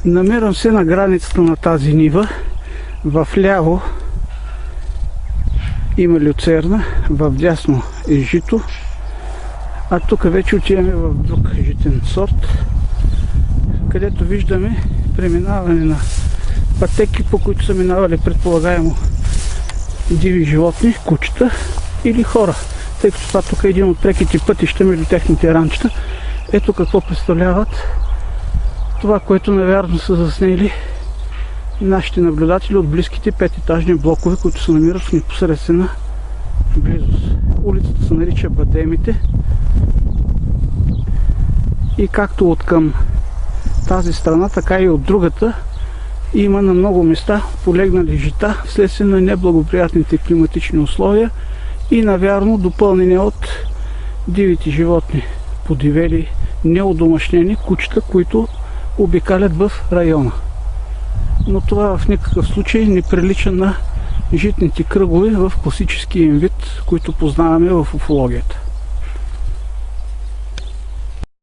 Намирам се на границата на тази нива. Вляво има люцерна, вдясно е жито, а тук вече отиваме в друг житен сорт, където виждаме преминаване на пътеки, по които са минавали предполагаемо диви животни, кучета или хора, тъй като това тук е един от преките пътища между техните ранчета. Ето какво представляват това, което навярно са заснели нашите наблюдатели от близките 5-етажни блокове, които се намират в непосредствена близост. Улицата се нарича Бадемите и както от към тази страна, така и от другата има на много места полегнали жита вследствие на неблагоприятните климатични условия и навярно допълнени от дивите животни, подивели, неодомашнени кучета, които обикалят в района. Но това в никакъв случай не прилича на житните кръгове в класическия им вид, които познаваме в уфологията.